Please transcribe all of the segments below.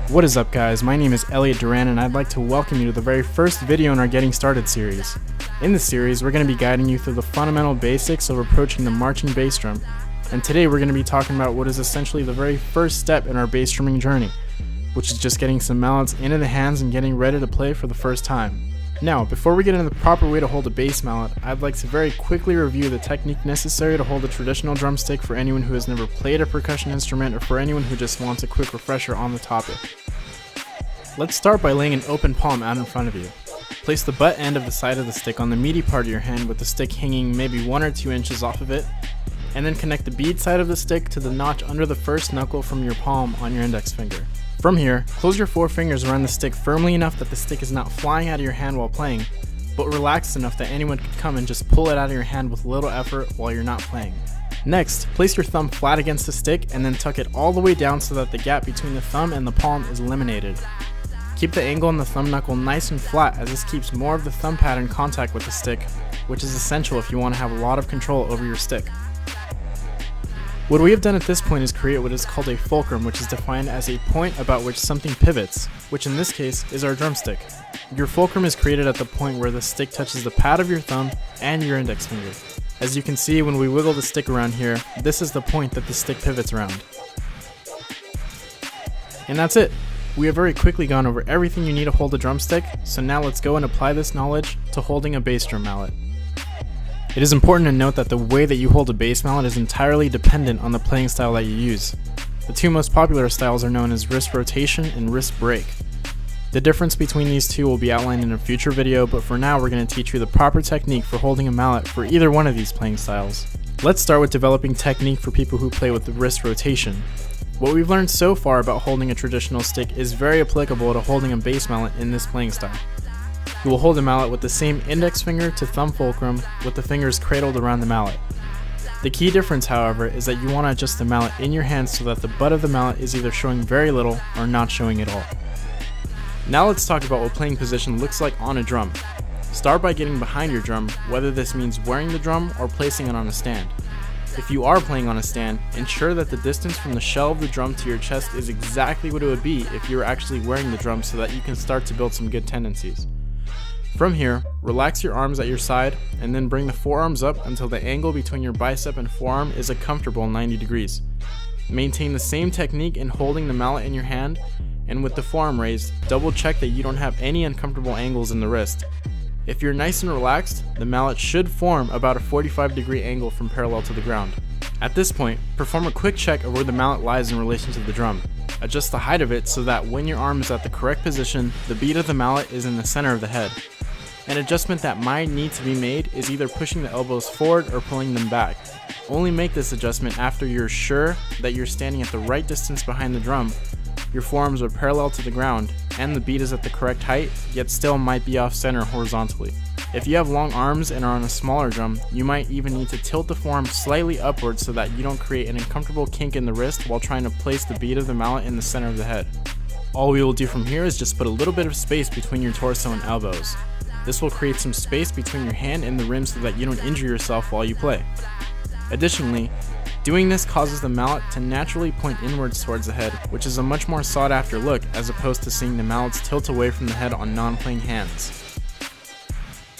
What is up, guys? My name is Elliot Duran and I'd like to welcome you to the very first video in our Getting Started series. In this series, we're going to be guiding you through the fundamental basics of approaching the marching bass drum. And today we're going to be talking about what is essentially the very first step in our bass drumming journey, which is just getting some mallets into the hands and getting ready to play for the first time. Now, before we get into the proper way to hold a bass mallet, I'd like to very quickly review the technique necessary to hold a traditional drumstick for anyone who has never played a percussion instrument or for anyone who just wants a quick refresher on the topic. Let's start by laying an open palm out in front of you. Place the butt end of the side of the stick on the meaty part of your hand with the stick hanging maybe 1 or 2 inches off of it, and then connect the bead side of the stick to the notch under the first knuckle from your palm on your index finger. From here, close your 4 fingers around the stick firmly enough that the stick is not flying out of your hand while playing, but relaxed enough that anyone could come and just pull it out of your hand with little effort while you're not playing. Next, place your thumb flat against the stick and then tuck it all the way down so that the gap between the thumb and the palm is eliminated. Keep the angle on the thumb knuckle nice and flat, as this keeps more of the thumb pad in contact with the stick, which is essential if you want to have a lot of control over your stick. What we have done at this point is create what is called a fulcrum, which is defined as a point about which something pivots, which in this case is our drumstick. Your fulcrum is created at the point where the stick touches the pad of your thumb and your index finger. As you can see, when we wiggle the stick around here, this is the point that the stick pivots around. And that's it. We have very quickly gone over everything you need to hold a drumstick, so now let's go and apply this knowledge to holding a bass drum mallet. It is important to note that the way that you hold a bass mallet is entirely dependent on the playing style that you use. The 2 most popular styles are known as wrist rotation and wrist break. The difference between these 2 will be outlined in a future video, but for now we're going to teach you the proper technique for holding a mallet for either one of these playing styles. Let's start with developing technique for people who play with the wrist rotation. What we've learned so far about holding a traditional stick is very applicable to holding a bass mallet in this playing style. You will hold a mallet with the same index finger to thumb fulcrum with the fingers cradled around the mallet. The key difference, however, is that you want to adjust the mallet in your hand so that the butt of the mallet is either showing very little or not showing at all. Now let's talk about what playing position looks like on a drum. Start by getting behind your drum, whether this means wearing the drum or placing it on a stand. If you are playing on a stand, ensure that the distance from the shell of the drum to your chest is exactly what it would be if you were actually wearing the drum so that you can start to build some good tendencies. From here, relax your arms at your side and then bring the forearms up until the angle between your bicep and forearm is a comfortable 90 degrees. Maintain the same technique in holding the mallet in your hand, and with the forearm raised, double check that you don't have any uncomfortable angles in the wrist. If you're nice and relaxed, the mallet should form about a 45-degree angle from parallel to the ground. At this point, perform a quick check of where the mallet lies in relation to the drum. Adjust the height of it so that when your arm is at the correct position, the bead of the mallet is in the center of the head. An adjustment that might need to be made is either pushing the elbows forward or pulling them back. Only make this adjustment after you're sure that you're standing at the right distance behind the drum, your forearms are parallel to the ground, and the bead is at the correct height, yet still might be off center horizontally. If you have long arms and are on a smaller drum, you might even need to tilt the forearm slightly upwards so that you don't create an uncomfortable kink in the wrist while trying to place the bead of the mallet in the center of the head. All we will do from here is just put a little bit of space between your torso and elbows. This will create some space between your hand and the rim so that you don't injure yourself while you play. Additionally, doing this causes the mallet to naturally point inwards towards the head, which is a much more sought after look as opposed to seeing the mallets tilt away from the head on non-playing hands.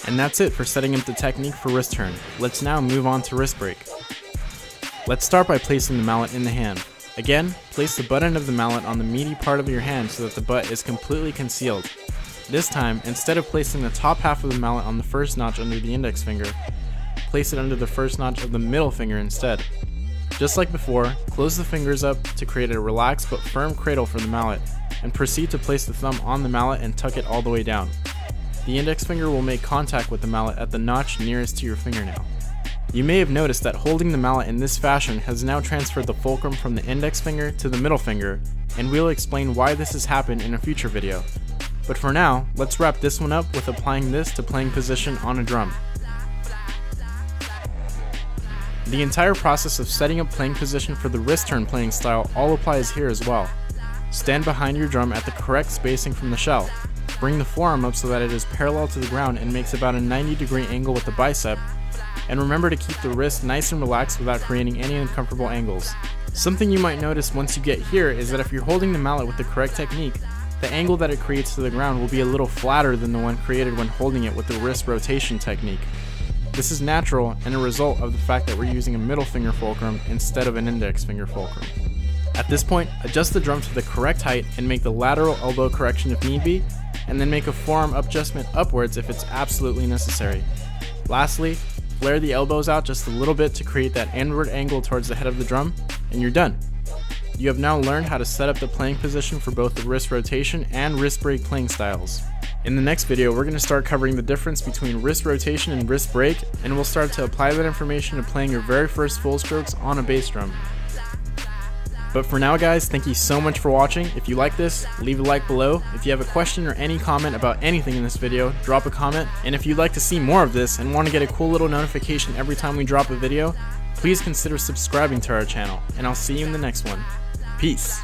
And that's it for setting up the technique for wrist turn. Let's now move on to wrist break. Let's start by placing the mallet in the hand. Again, place the butt end of the mallet on the meaty part of your hand so that the butt is completely concealed. This time, instead of placing the top half of the mallet on the first notch under the index finger, place it under the first notch of the middle finger instead. Just like before, close the fingers up to create a relaxed but firm cradle for the mallet, and proceed to place the thumb on the mallet and tuck it all the way down. The index finger will make contact with the mallet at the notch nearest to your fingernail. You may have noticed that holding the mallet in this fashion has now transferred the fulcrum from the index finger to the middle finger, and we'll explain why this has happened in a future video. But for now, let's wrap this one up with applying this to playing position on a drum. The entire process of setting up playing position for the wrist turn playing style all applies here as well. Stand behind your drum at the correct spacing from the shell. bring the forearm up so that it is parallel to the ground and makes about a 90-degree angle with the bicep, and remember to keep the wrist nice and relaxed without creating any uncomfortable angles. Something you might notice once you get here is that if you're holding the mallet with the correct technique, the angle that it creates to the ground will be a little flatter than the one created when holding it with the wrist rotation technique. This is natural and a result of the fact that we're using a middle finger fulcrum instead of an index finger fulcrum. At this point, adjust the drum to the correct height and make the lateral elbow correction if need be, and then make a forearm adjustment upwards if it's absolutely necessary. Lastly, flare the elbows out just a little bit to create that inward angle towards the head of the drum, and you're done. You have now learned how to set up the playing position for both the wrist rotation and wrist break playing styles. In the next video, we're going to start covering the difference between wrist rotation and wrist break, and we'll start to apply that information to playing your very first full strokes on a bass drum. But for now guys, thank you so much for watching. If you like this, leave a like below. If you have a question or any comment about anything in this video, drop a comment. And if you'd like to see more of this and want to get a cool little notification every time we drop a video, please consider subscribing to our channel, and I'll see you in the next one. Peace.